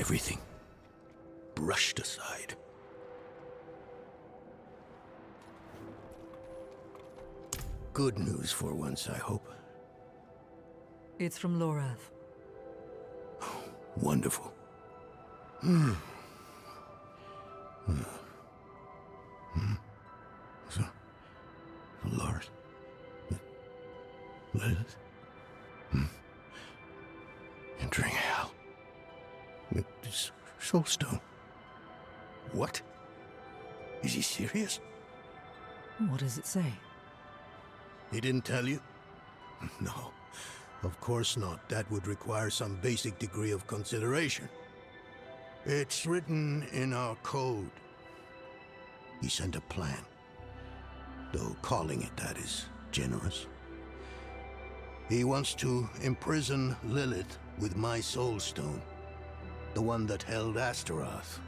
everything brushed aside. Good news for once, I hope. It's from Lorath. Wonderful. So, Lord, Lilith, entering hell with this soulstone. What? Is he serious? What does it say? He didn't tell you? No, of course not. That would require some basic degree of consideration. It's written in our code. He sent a plan, though calling it that is generous. He wants to imprison Lilith with my soulstone, the one that held Astaroth.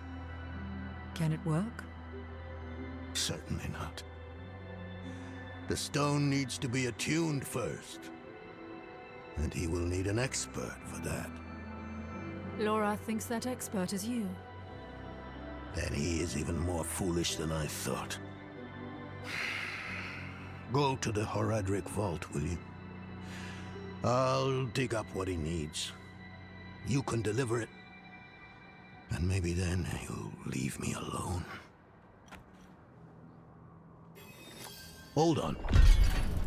Can it work? Certainly not. The stone needs to be attuned first, and he will need an expert for that. Lorath thinks that expert is you. Then he is even more foolish than I thought. Go to the Horadric vault, will you? I'll dig up what he needs. You can deliver it. And maybe then he'll leave me alone. Hold on.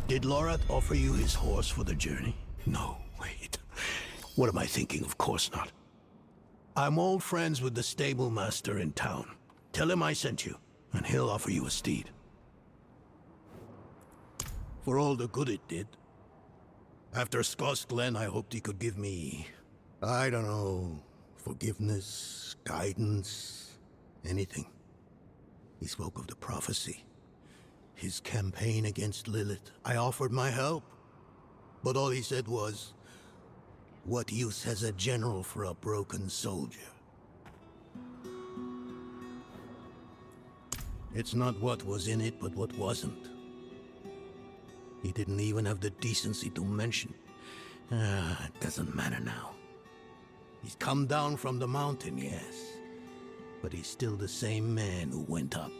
Did Lorath offer you his horse for the journey? No, wait. What am I thinking? Of course not. I'm old friends with the stable master in town. Tell him I sent you, and he'll offer you a steed. For all the good it did. After Skoss Glen, I hoped he could give me, I don't know, forgiveness, guidance, anything. He spoke of the prophecy. His campaign against Lilith. I offered my help. But all he said was, what use has a general for a broken soldier? It's not what was in it, but what wasn't. He didn't even have the decency to mention. It doesn't matter now. He's come down from the mountain, yes. But he's still the same man who went up.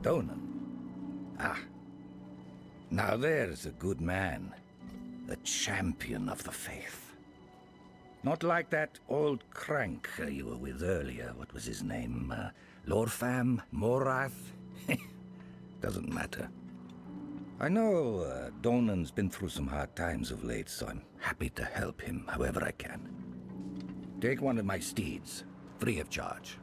Donan. Ah. Now there's a good man. A champion of the faith. Not like that old crank you were with earlier. What was his name? Lorfam? Morath? Doesn't matter. I know Donan's been through some hard times of late, so I'm happy to help him however I can. Take one of my steeds, free of charge.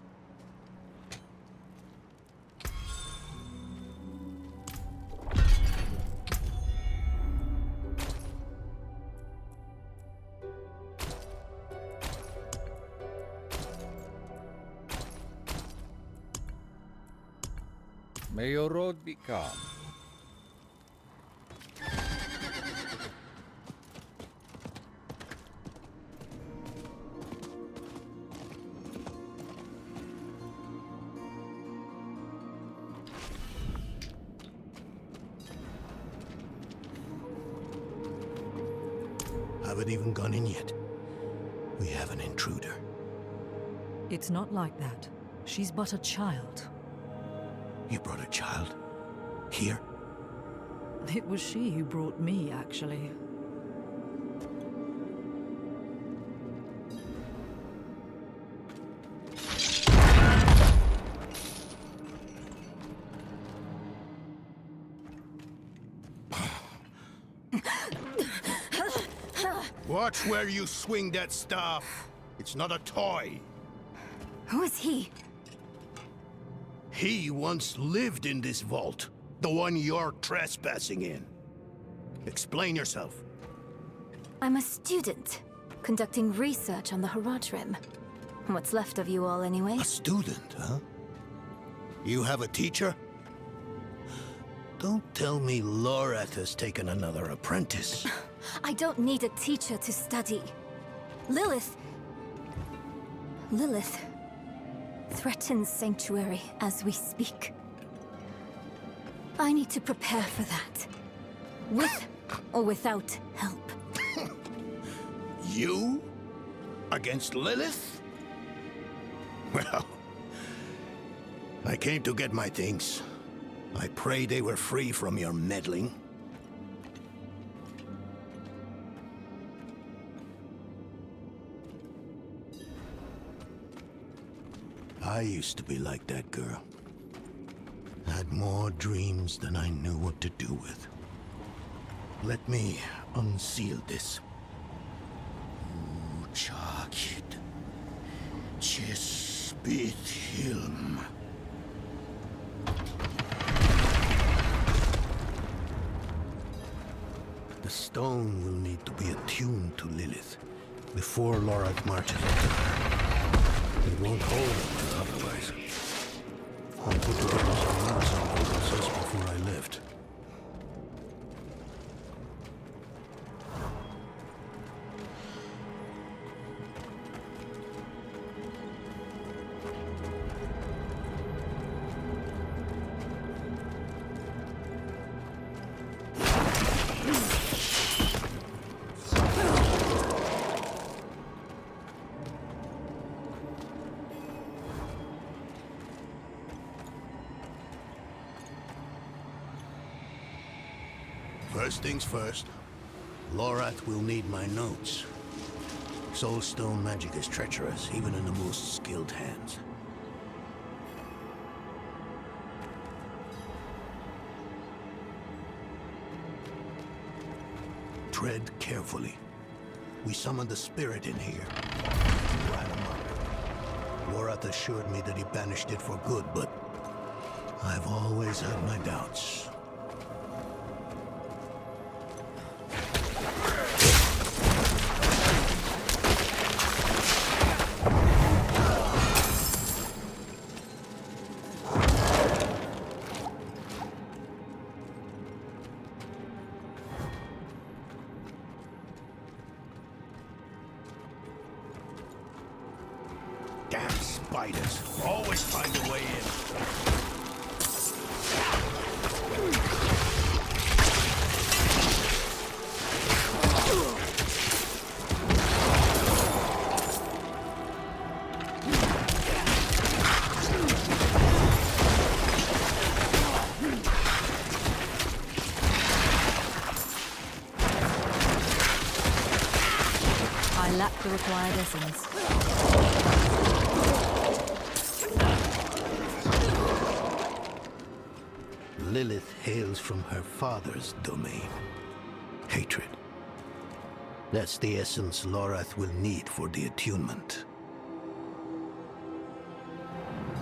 May your road be calm. Haven't even gone in yet. We have an intruder. It's not like that. She's but a child. You brought a child? Here? It was she who brought me, actually. Watch where you swing that staff. It's not a toy. Who is he? He once lived in this vault. The one you're trespassing in. Explain yourself. I'm a student, conducting research on the Haradrim. What's left of you all, anyway? A student, huh? You have a teacher? Don't tell me Lorath has taken another apprentice. I don't need a teacher to study. Lilith threatens Sanctuary as we speak. I need to prepare for that. With or without help. You? Against Lilith? Well, I came to get my things. I pray they were free from your meddling. I used to be like that girl. Had more dreams than I knew what to do with. Let me unseal this. Chakid. Chespit Hilm. The stone will need to be attuned to Lilith before Lorath marches up to her. It won't hold up otherwise. I'll put together some notes on the process before I left. First things first, Lorath will need my notes. Soulstone magic is treacherous, even in the most skilled hands. Tread carefully. We summoned the spirit in here. Rat him up. Lorath assured me that he banished it for good, but I've always had my doubts. Damn spiders. Always find a way in. I lack the required essence. Lilith hails from her father's domain. Hatred. That's the essence Lorath will need for the attunement.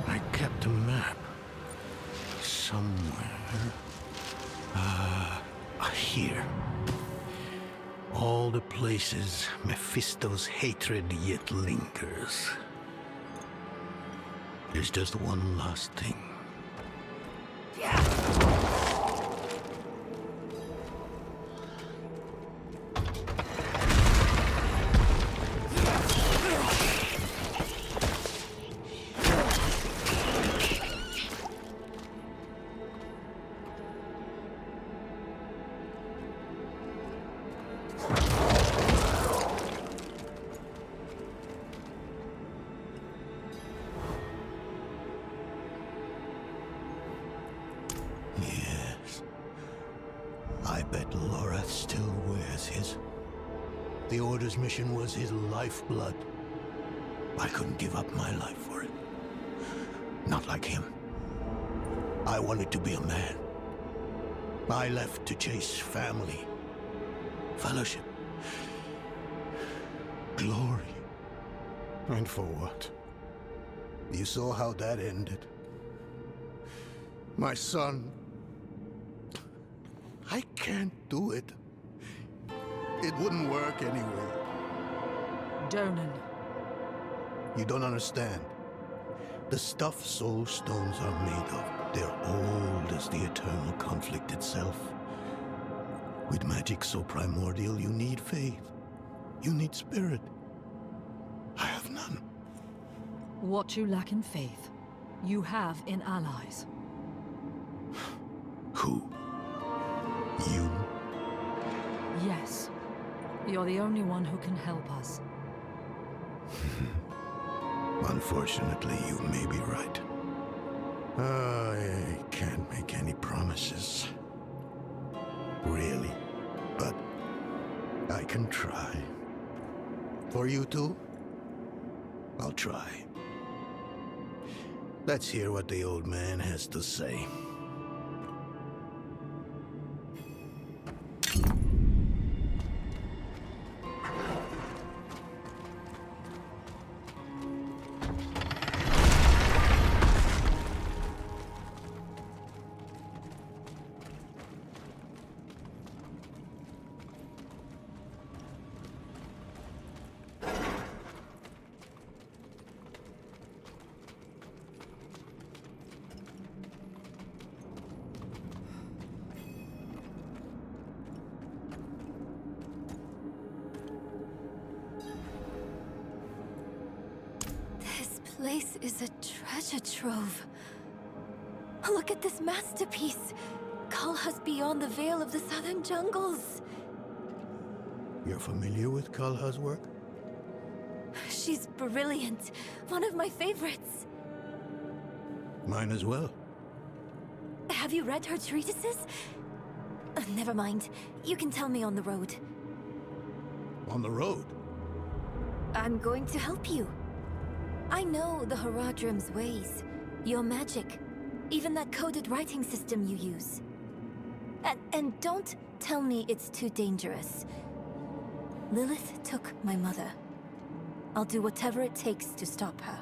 I kept a map. Somewhere. Here. All the places Mephisto's hatred yet lingers. There's just one last thing. Yes. I bet Lorath still wears his. The Order's mission was his lifeblood. I couldn't give up my life for it. Not like him. I wanted to be a man. I left to chase family, fellowship, glory. And for what? You saw how that ended. My son, can't do it. It wouldn't work anyway. Donan. You don't understand. The stuff soul stones are made of, they're old as the eternal conflict itself. With magic so primordial, you need faith. You need spirit. I have none. What you lack in faith, you have in allies. Who? You? Yes. You're the only one who can help us. Unfortunately, you may be right. I can't make any promises. Really. But I can try. For you two, I'll try. Let's hear what the old man has to say. This place is a treasure trove. Look at this masterpiece. Kalha's beyond the veil of the southern jungles. You're familiar with Kalha's work? She's brilliant. One of my favorites. Mine as well. Have you read her treatises? Never mind. You can tell me on the road. On the road? I'm going to help you. I know the Haradrim's ways, your magic, even that coded writing system you use. And don't tell me it's too dangerous. Lilith took my mother. I'll do whatever it takes to stop her.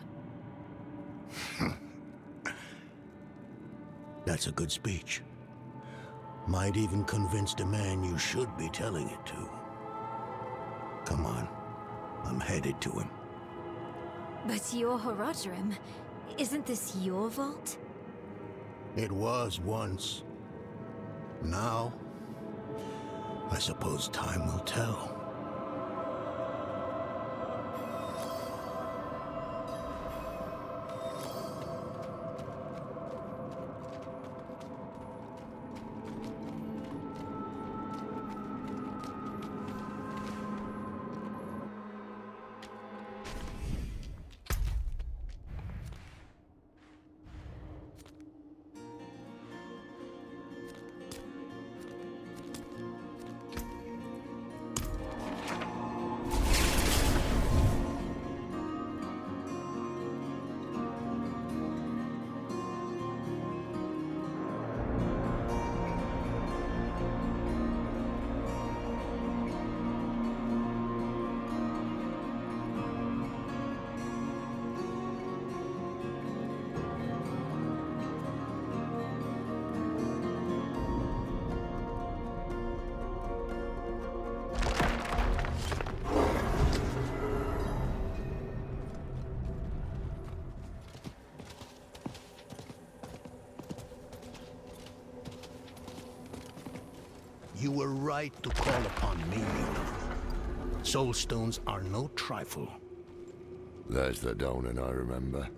That's a good speech. Might even convince the man you should be telling it to. Come on, I'm headed to him. But your Haradrim, isn't this your vault? It was once. Now, I suppose time will tell. You were right to call upon me, Yuna. Soulstones are no trifle. There's the Donan I remember.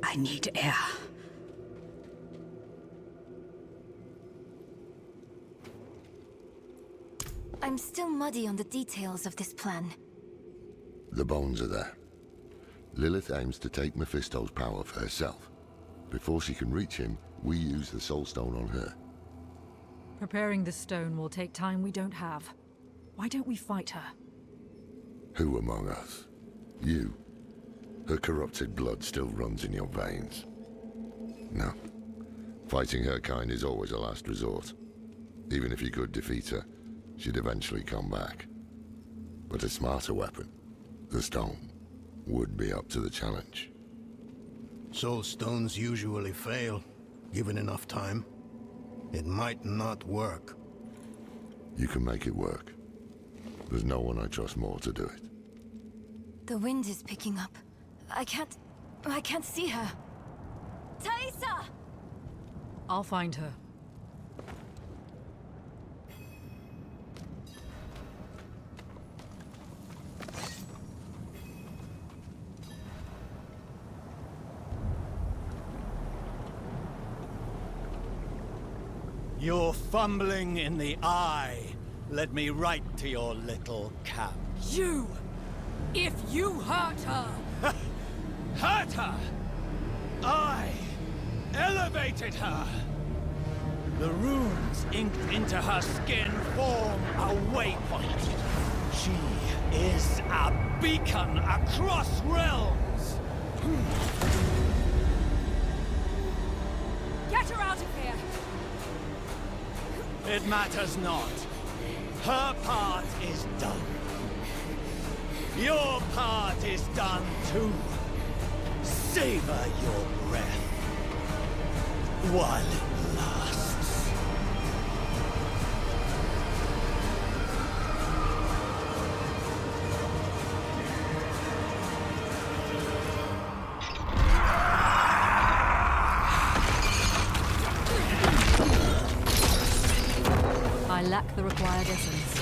I need air. I'm still muddy on the details of this plan. The bones are there. Lilith aims to take Mephisto's power for herself. Before she can reach him, we use the Soulstone on her. Preparing the stone will take time we don't have. Why don't we fight her? Who among us? You. Her corrupted blood still runs in your veins. No. Fighting her kind is always a last resort. Even if you could defeat her, she'd eventually come back. But a smarter weapon, the stone, would be up to the challenge. Soulstones usually fail, given enough time. It might not work. You can make it work. There's no one I trust more to do it. The wind is picking up. I can't see her. Thaisa! I'll find her. Your fumbling in the eye led me right to your little camp. You! If you hurt her! Hurt her! I elevated her! The runes inked into her skin form a waypoint. She is a beacon across realms! Get her out of here! It matters not. Her part is done. Your part is done too. Savor your breath while it lasts. I lack the required essence.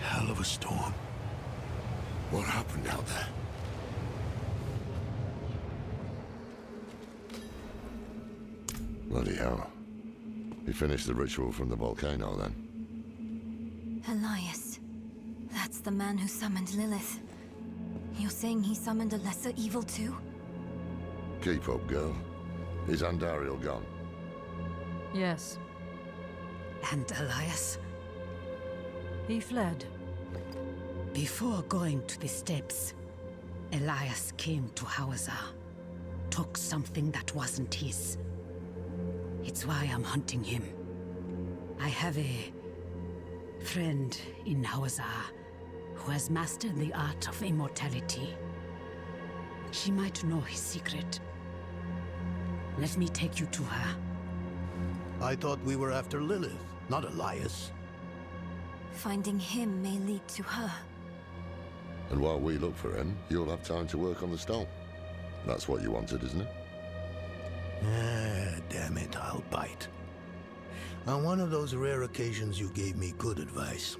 Hell of a storm. What happened out there? Bloody hell. He finished the ritual from the volcano then. Elias. That's the man who summoned Lilith. You're saying he summoned a lesser evil too? Keep up, girl. Is Andariel gone? Yes. And Elias? He fled. Before going to the steps, Elias came to Hawazar, took something that wasn't his. It's why I'm hunting him. I have a friend in Hawazar who has mastered the art of immortality. She might know his secret. Let me take you to her. I thought we were after Lilith, not Elias. Finding him may lead to her. And while we look for him, you'll have time to work on the stone. That's what you wanted, isn't it? Ah, damn it, I'll bite. On one of those rare occasions you gave me good advice.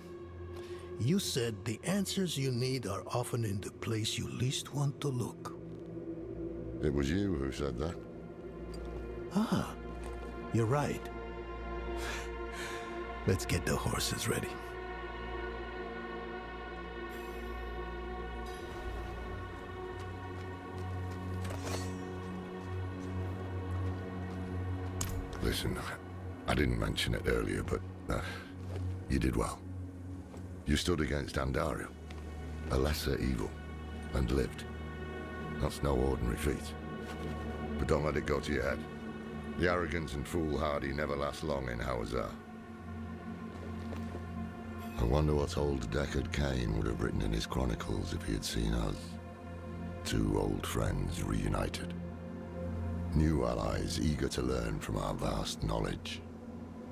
You said the answers you need are often in the place you least want to look. It was you who said that. Ah, you're right. Let's get the horses ready. Listen, I didn't mention it earlier, but you did well. You stood against Andariel, a lesser evil, and lived. That's no ordinary feat. But don't let it go to your head. The arrogance and foolhardy never last long in Hawazar. I wonder what old Deckard Cain would have written in his chronicles if he had seen us. Two old friends reunited. New allies eager to learn from our vast knowledge.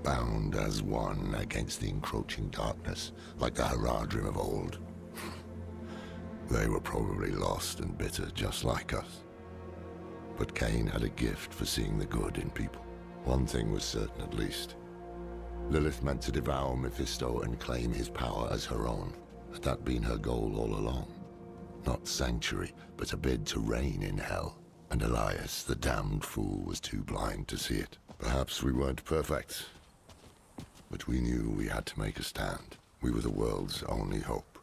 Bound as one against the encroaching darkness, like the Haradrim of old. They were probably lost and bitter, just like us. But Cain had a gift for seeing the good in people. One thing was certain, at least. Lilith meant to devour Mephisto and claim his power as her own. Had that been her goal all along? Not sanctuary, but a bid to reign in hell. And Elias, the damned fool, was too blind to see it. Perhaps we weren't perfect, but we knew we had to make a stand. We were the world's only hope.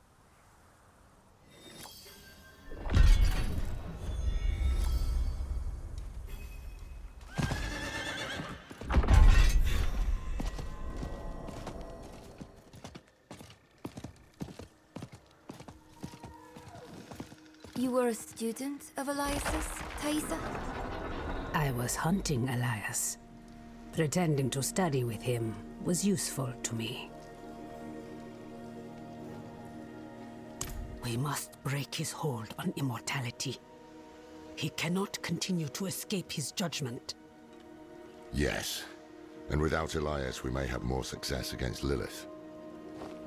You were a student of Elias's, Thaisa? I was hunting Elias. Pretending to study with him was useful to me. We must break his hold on immortality. He cannot continue to escape his judgment. Yes, and without Elias we may have more success against Lilith.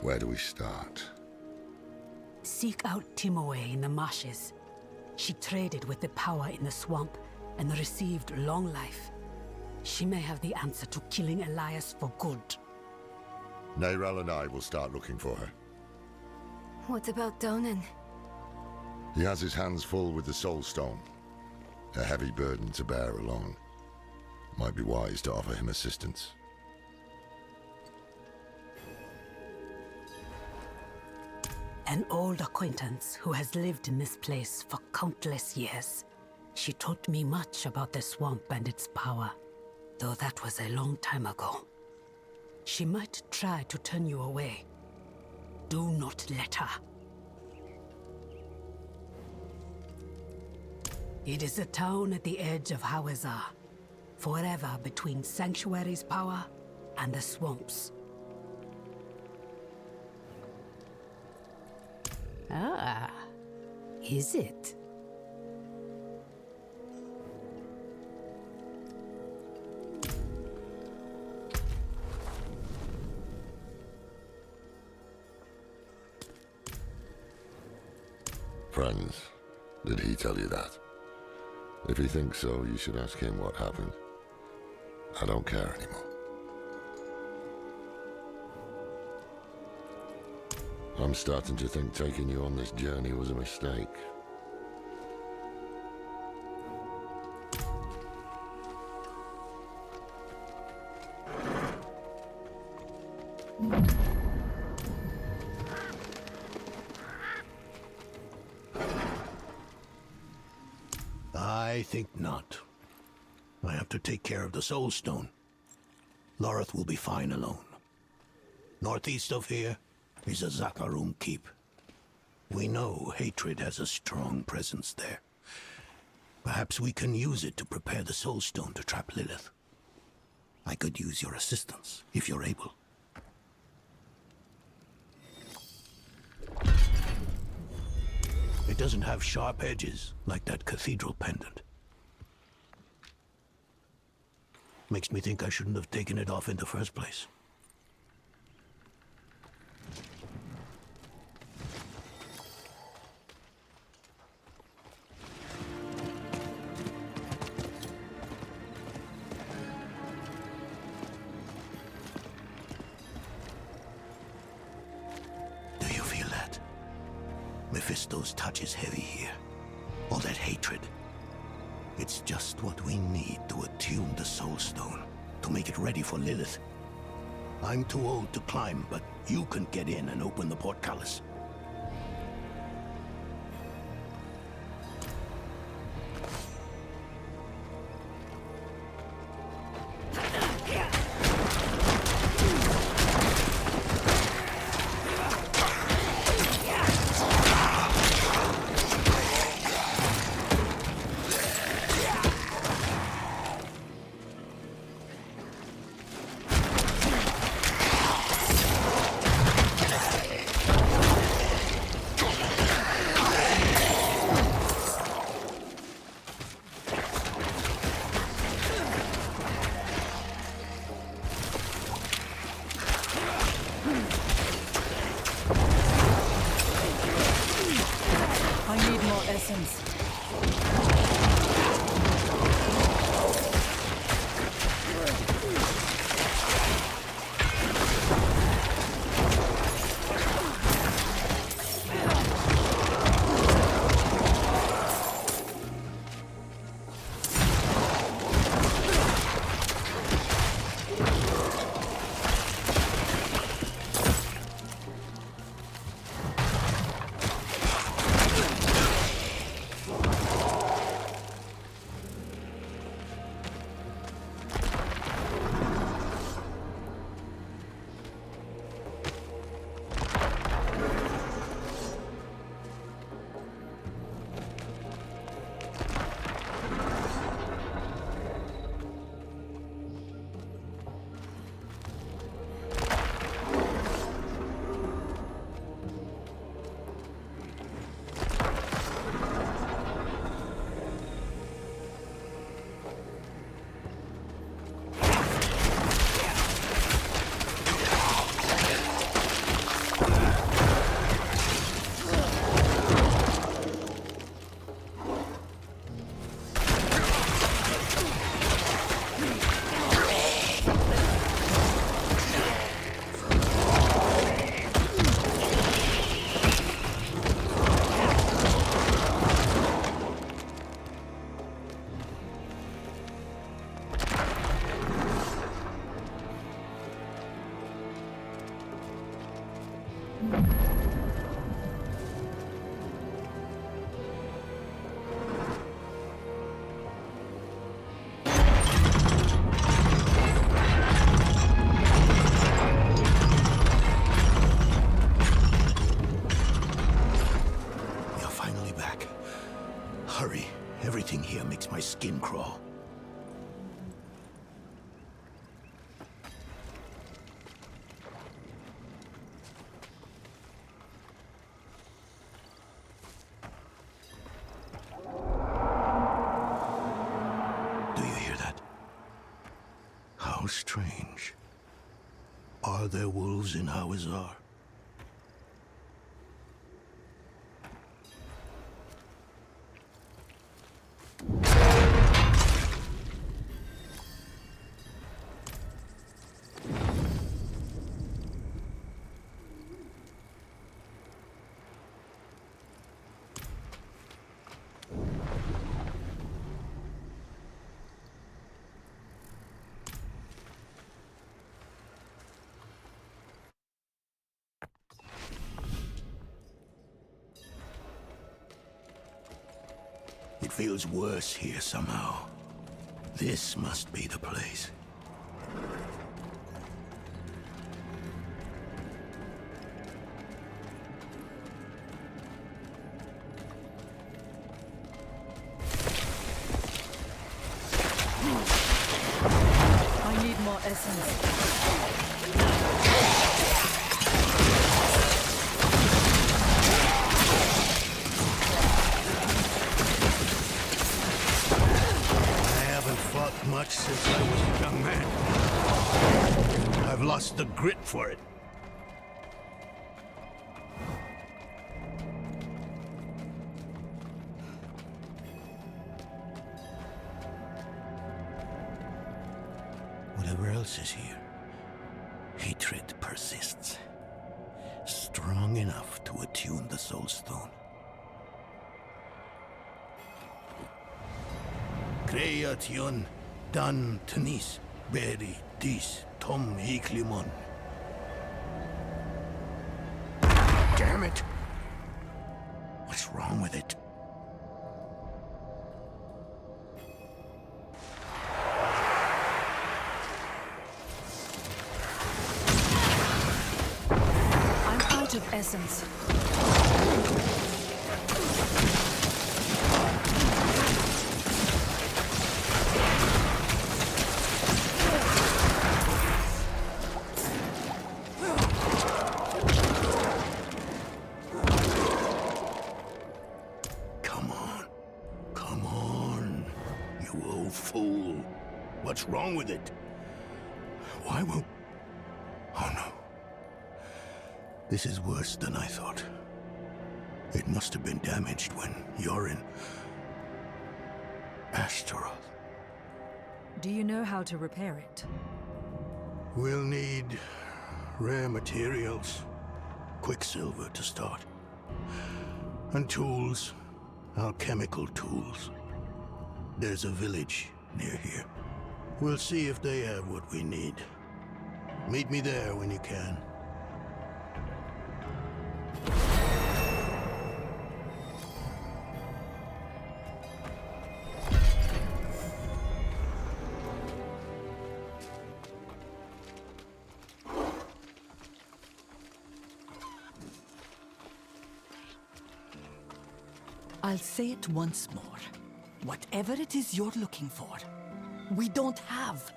Where do we start? Seek out Timoe in the marshes. She traded with the power in the swamp and received long life. She may have the answer to killing Elias for good. Neyral and I will start looking for her. What about Donan? He has his hands full with the Soul Stone. A heavy burden to bear alone. Might be wise to offer him assistance. An old acquaintance who has lived in this place for countless years. She taught me much about the swamp and its power, though that was a long time ago. She might try to turn you away. Do not let her. It is a town at the edge of Hawazar, forever between Sanctuary's power and the swamps. Ah, is it? Friends, did he tell you that? If he thinks so, you should ask him what happened. I don't care anymore. I'm starting to think taking you on this journey was a mistake. I think not. I have to take care of the Soul Stone. Lorith will be fine alone. Northeast of here, is a Zakarum keep. We know hatred has a strong presence there. Perhaps we can use it to prepare the Soul Stone to trap Lilith. I could use your assistance, if you're able. It doesn't have sharp edges, like that cathedral pendant. Makes me think I shouldn't have taken it off in the first place. Do you feel that? Mephisto's touch is heavy here. All that hatred. It's just what we need to attune the Soul Stone, to make it ready for Lilith. I'm too old to climb, but you can get in and open the portcullis. I need more essence. Hurry. Everything here makes my skin crawl. Do you hear that? How strange. Are there wolves in Hawazar? It feels worse here somehow. This must be the place. essence. I haven't fought much since I was a young man. I've lost the grit for it. Whatever else is here, hatred persists. Strong enough to attune the Soul Stone. Creation dan tenis beri dis tom iklimon. Damn it! What's wrong with it? I'm out of essence. Come on, you old fool. What's wrong with it? Why won't... Oh no. This is worse than I thought. It must have been damaged when you're in Astaroth. Do you know how to repair it? We'll need rare materials, quicksilver to start, and tools, alchemical tools. There's a village near here. We'll see if they have what we need. Meet me there when you can. I'll say it once more. Whatever it is you're looking for, we don't have.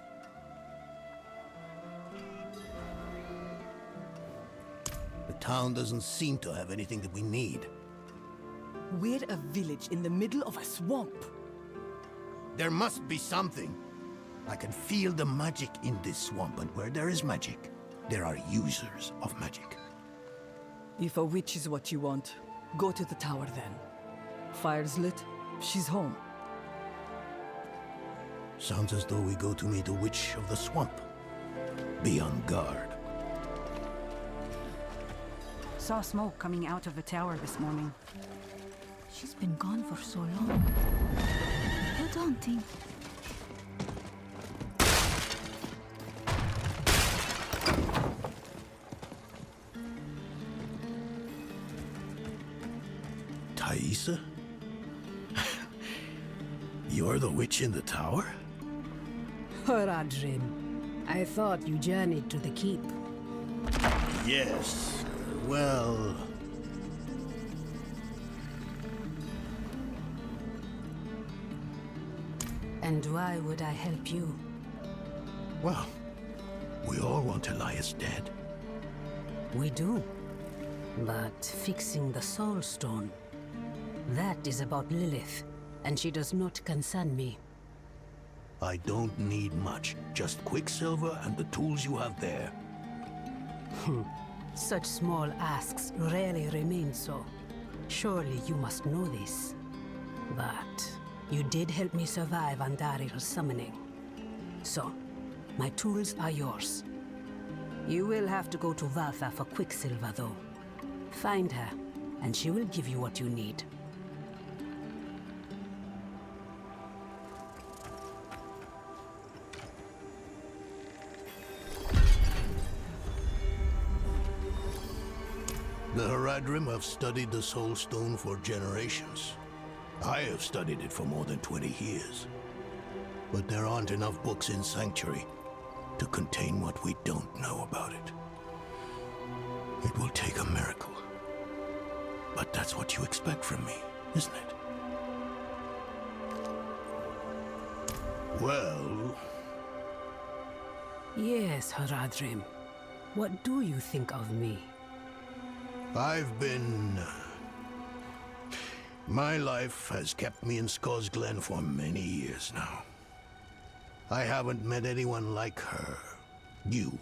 The town doesn't seem to have anything that we need. We're a village in the middle of a swamp. There must be something. I can feel the magic in this swamp, and where there is magic, there are users of magic. If a witch is what you want, go to the tower then. Fire's lit, she's home. Sounds as though we go to meet a witch of the swamp. Be on guard. Saw smoke coming out of the tower this morning. She's been gone for so long. How daunting. Thaisa? You're the witch in the tower? Horadrim, I thought you journeyed to the keep. Yes. Well... And why would I help you? Well, we all want Elias dead. We do. But fixing the Soul Stone, that is about Lilith, and she does not concern me. I don't need much. Just quicksilver and the tools you have there. Such small asks rarely remain so. Surely you must know this. But you did help me survive Andaril's summoning. So, my tools are yours. You will have to go to Valtha for quicksilver, though. Find her, and she will give you what you need. The Haradrim have studied the Soul Stone for generations. I have studied it for more than 20 years. But there aren't enough books in Sanctuary to contain what we don't know about it. It will take a miracle. But that's what you expect from me, isn't it? Well... Yes, Haradrim. What do you think of me? I've been... My life has kept me in Skull's Glen for many years now. I haven't met anyone like her, you,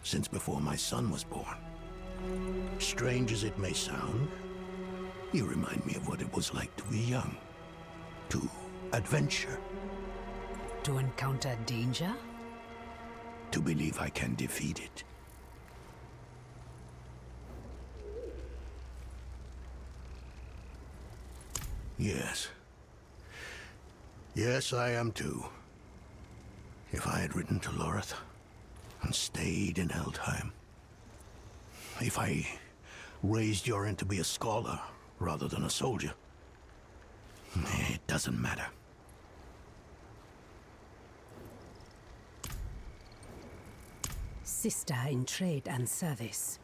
since before my son was born. Strange as it may sound, you remind me of what it was like to be young, to adventure. To encounter danger? To believe I can defeat it. Yes. Yes, I am too. If I had written to Lorith and stayed in Eldheim. If I raised Yorin to be a scholar rather than a soldier. It doesn't matter. Sister in trade and service.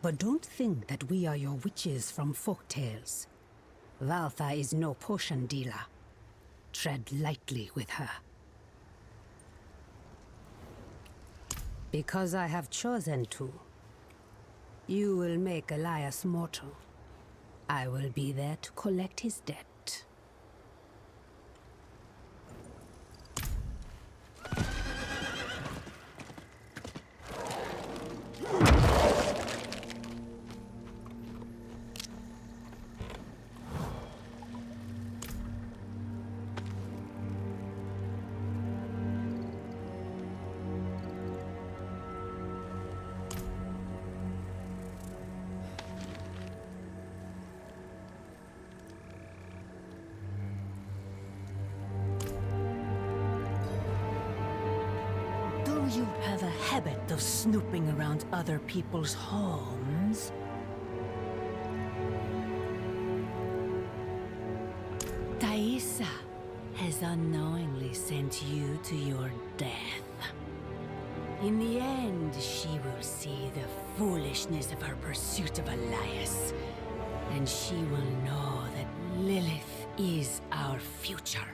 But don't think that we are your witches from folktales. Valtha is no potion dealer. Tread lightly with her. Because I have chosen to. You will make Elias mortal. I will be there to collect his debt. You have a habit of snooping around other people's homes. Thaisa has unknowingly sent you to your death. In the end, she will see the foolishness of her pursuit of Elias, and she will know that Lilith is our future.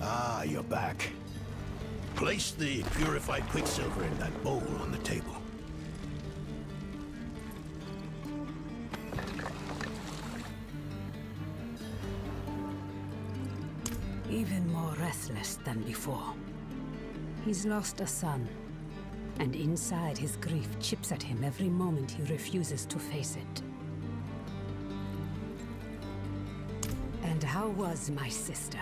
Ah, you're back. Place the purified quicksilver in that bowl on the table. Even more restless than before. He's lost a son, and inside his grief chips at him every moment he refuses to face it. And how was my sister?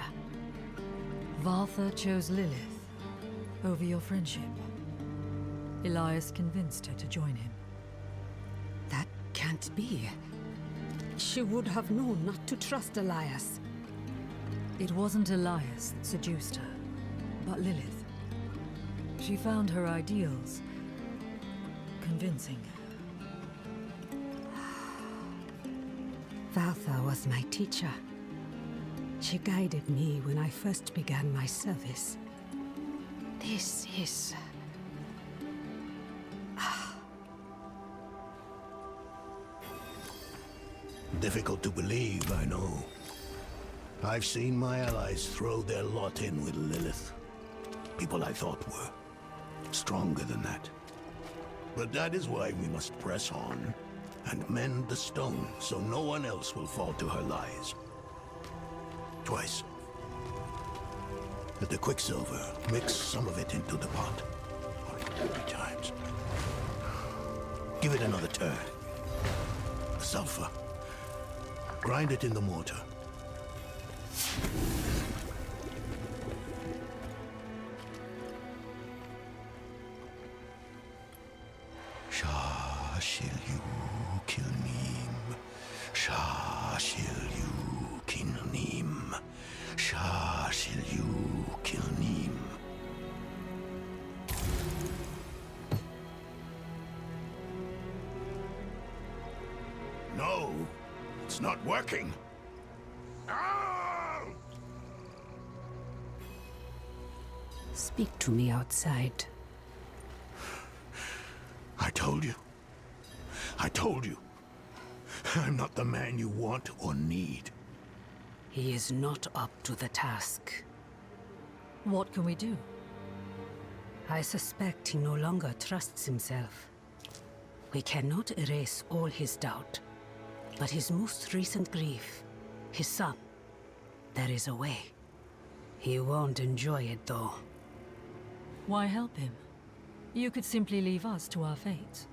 Valtha chose Lilith over your friendship. Elias convinced her to join him. That can't be. She would have known not to trust Elias. It wasn't Elias that seduced her, but Lilith. She found her ideals convincing. Valtha was my teacher. She guided me when I first began my service. This is... Difficult to believe, I know. I've seen my allies throw their lot in with Lilith. People I thought were stronger than that. But that is why we must press on and mend the stone so no one else will fall to her lies. Twice. With the quicksilver, mix some of it into the pot. Or 3 times. Give it another turn. The sulfur. Grind it in the mortar. Shah shil you kilnim. Shah shil you kilnim. Shah shil you kilnim. No, it's not working. Speak to me outside. I told you. I told you. I'm not the man you want or need. He is not up to the task. What can we do? I suspect he no longer trusts himself. We cannot erase all his doubt, but his most recent grief, his son, there is a way. He won't enjoy it, though. Why help him? You could simply leave us to our fate.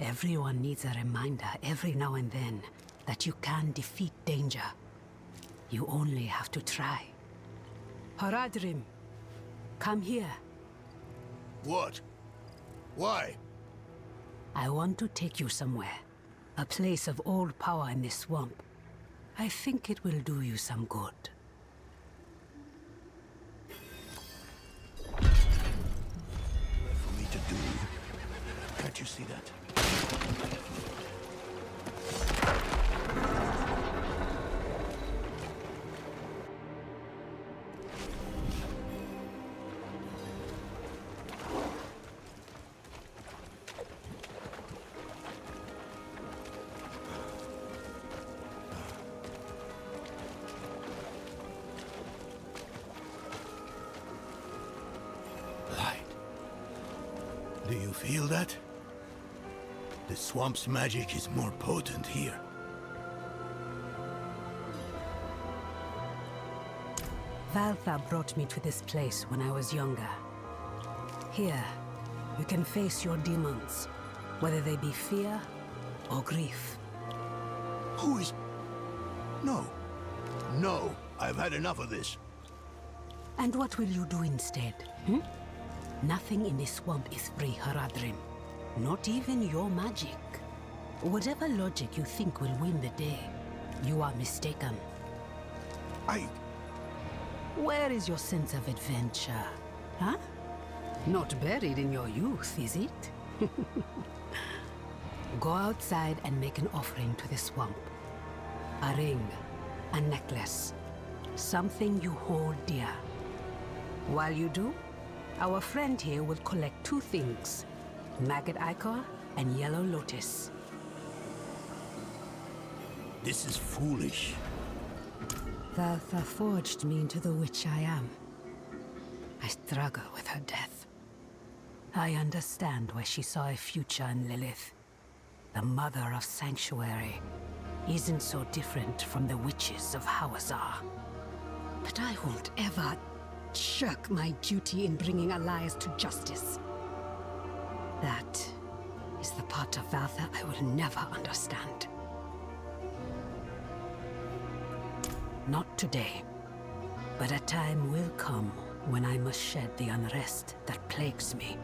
Everyone needs a reminder every now and then that you can defeat danger. You only have to try. Haradrim, come here. What? Why? I want to take you somewhere. A place of old power in this swamp. I think it will do you some good. For me to do. Can't you see that? Do you feel that? The swamp's magic is more potent here. Valtha brought me to this place when I was younger. Here, you can face your demons, whether they be fear or grief. Who is... No. No, I've had enough of this. And what will you do instead, hmm? Nothing in this swamp is free, Haradrim. Not even your magic. Whatever logic you think will win the day, you are mistaken. Where is your sense of adventure? Huh? Not buried in your youth, is it? Go outside and make an offering to the swamp. A ring, a necklace, something you hold dear. While you do, our friend here will collect 2 things, maggot ichor and yellow lotus. This is foolish. Valtha forged me into the witch I am. I struggle with her death. I understand why she saw a future in Lilith. The mother of Sanctuary isn't so different from the witches of Hawazar. But I won't ever shirk my duty in bringing Elias to justice. That is the part of Valtha I will never understand. Not today, but a time will come when I must shed the unrest that plagues me.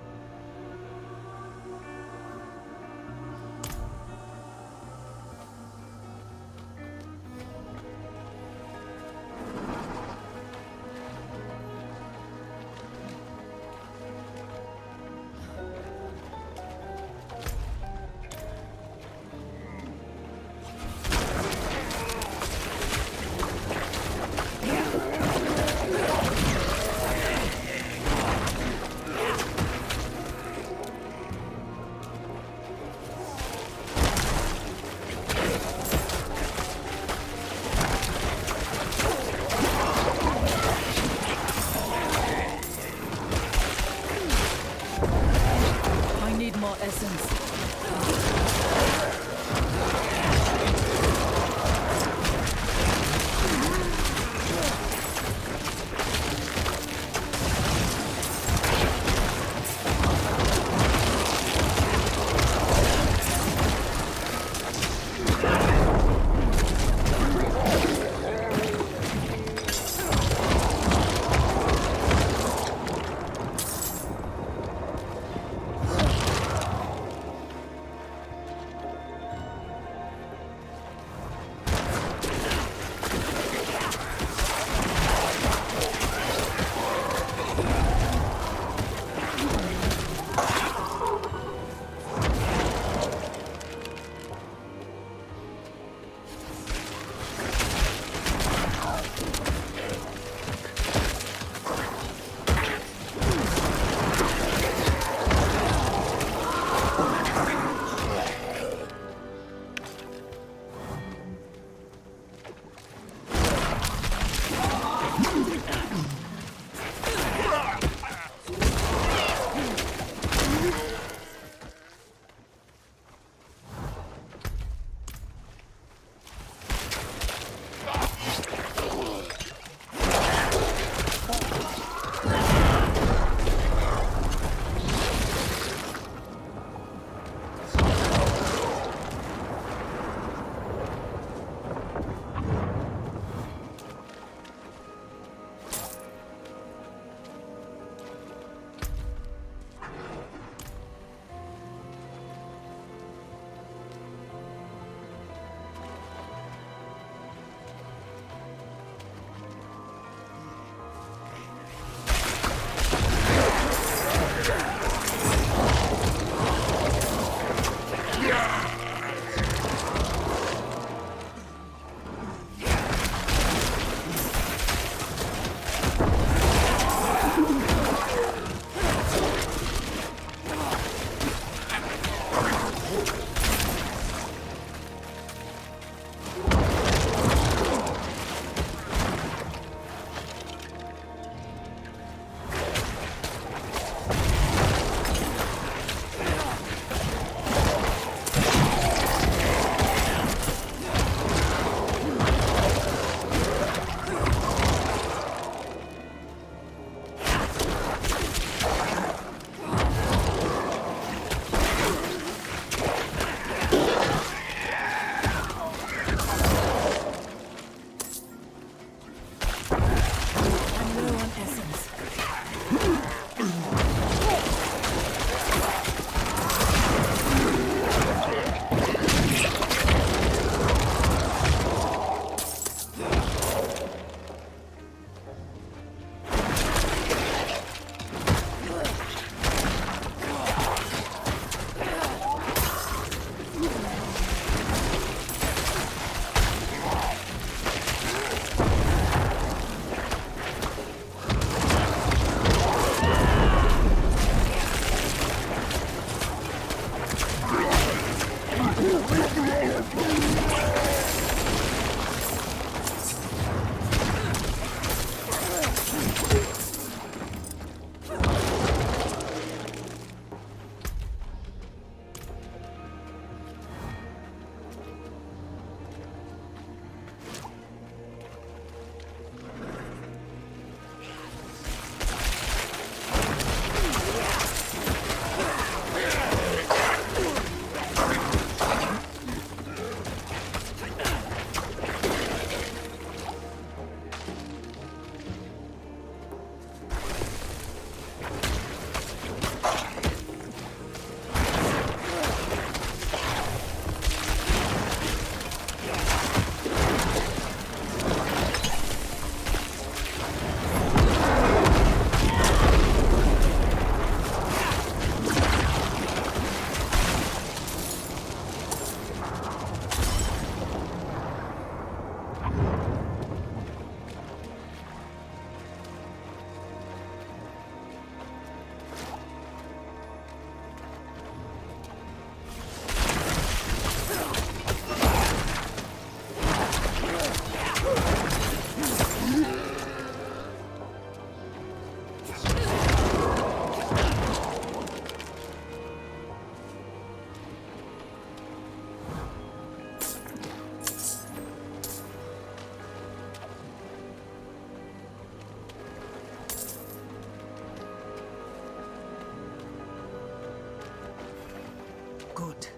Good.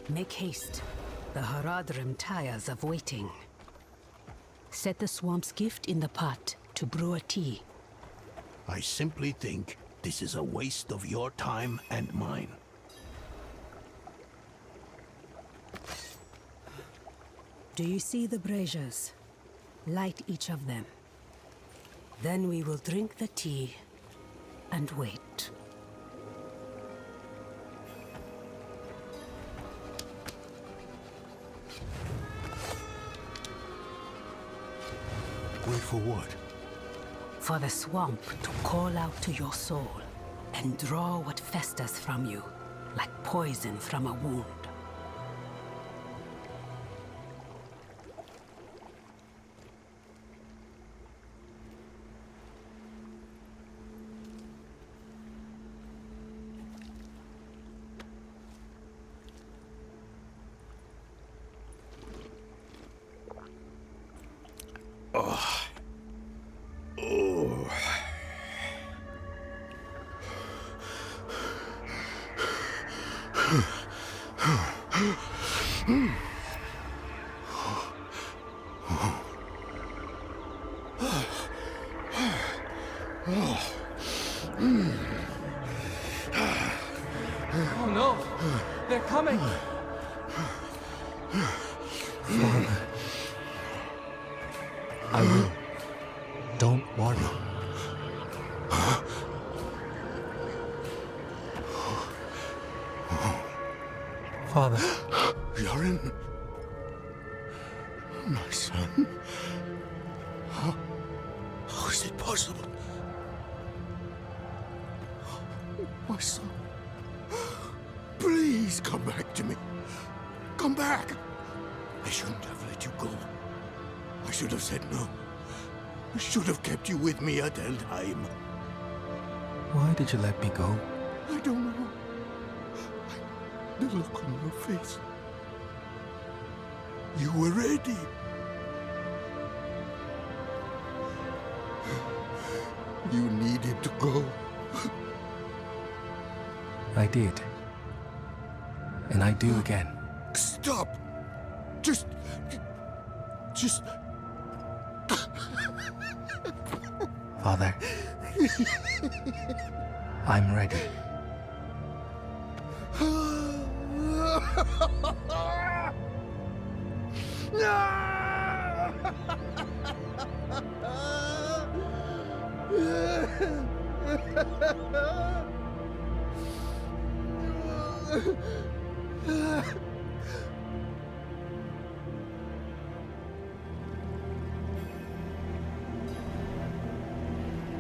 Make haste. The Haradrim tires of waiting. Set the swamp's gift in the pot to brew a tea. I simply think this is a waste of your time and mine. Do you see the braziers? Light each of them. Then we will drink the tea and wait. Wait for what? For the swamp to call out to your soul and draw what festers from you, like poison from a wound. Oh no! They're coming! Father. I will. Don't worry. Father. Yorin? My son? How is it possible? My son. Please come back to me. Come back. I shouldn't have let you go. I should have said no. I should have kept you with me at Eldheim. Why did you let me go? I don't know. The look on your face. You were ready. You needed to go. I did. And I do again. Stop! Just... Father. I'm ready.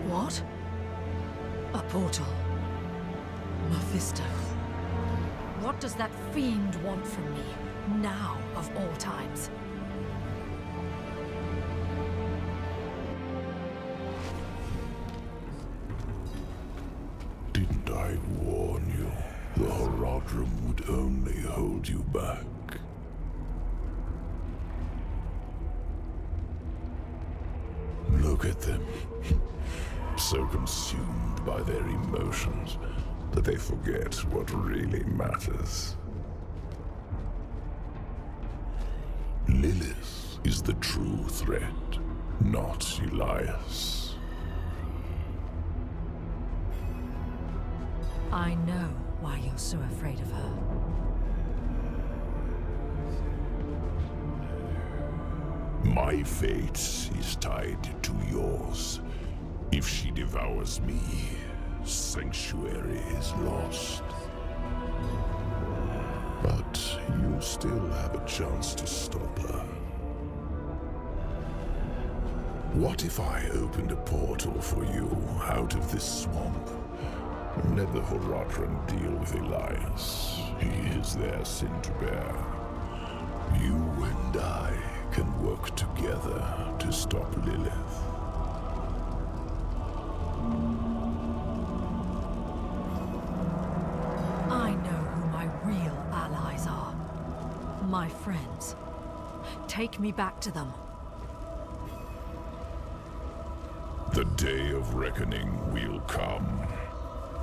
What? A portal. Mephisto. What does that fiend want from me, now of all times? Didn't I warn you? The Haradrim would only hold you back. Look at them. So consumed by their emotions that they forget what really matters. Lilith is the true threat, not Elias. I know why you're so afraid of her. My fate is tied to yours. If she devours me, Sanctuary is lost. But you still have a chance to stop her. What if I opened a portal for you out of this swamp? Let the Haradrim deal with Elias. He is their sin to bear. You and I can work together to stop Lilith. I know who my real allies are. My friends. Take me back to them. The day of reckoning will come,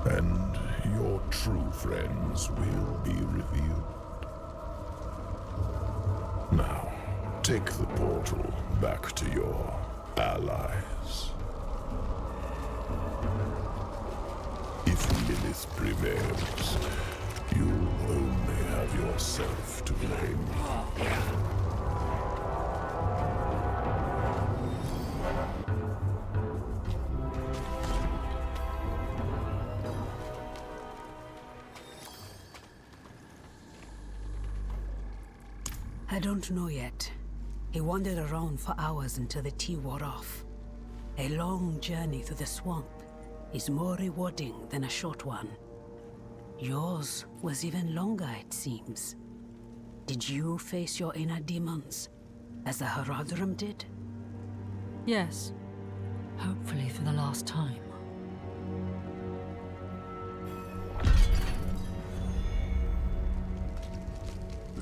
and your true friends will be revealed. Take the portal back to your allies. If Lilith prevails, you'll only have yourself to blame. I don't know yet. He wandered around for hours until the tea wore off. A long journey through the swamp is more rewarding than a short one. Yours was even longer, it seems. Did you face your inner demons, as the Haradrim did? Yes. Hopefully for the last time.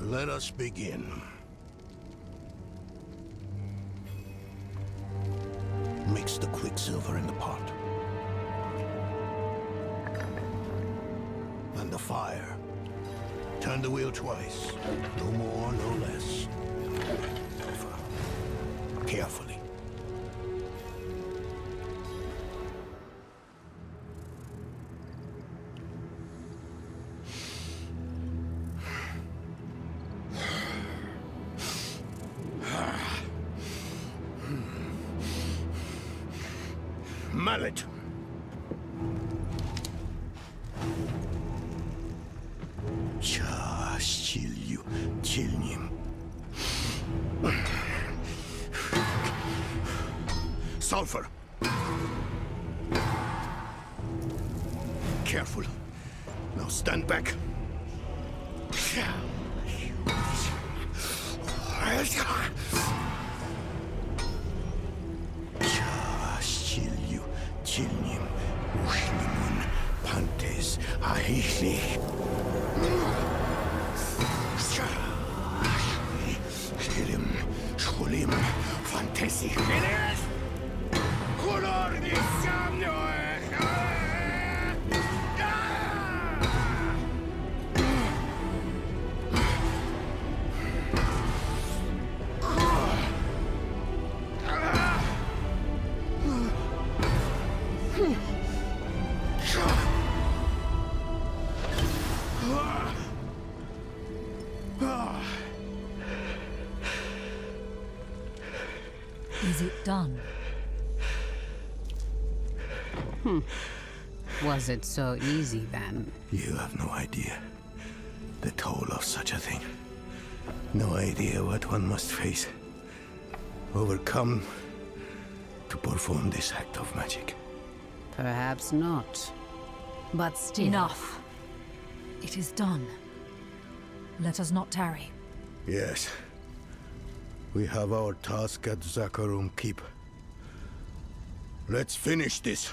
Let us begin. Mix the quicksilver in the pot. And the fire. Turn the wheel twice. No more, no less. Carefully. Mallet. Sulfur. Careful. Now stand back. Chilnim, Ushlimun, Pantes, Ahili. Shilim, Shulim, Fantesi, Kulorni Samno. Is it done? Was it so easy then? You have no idea the toll of such a thing. No idea what one must face, overcome to perform this act of magic. Perhaps not. But still... Enough. It is done. Let us not tarry. Yes. We have our task at Zakarum Keep. Let's finish this.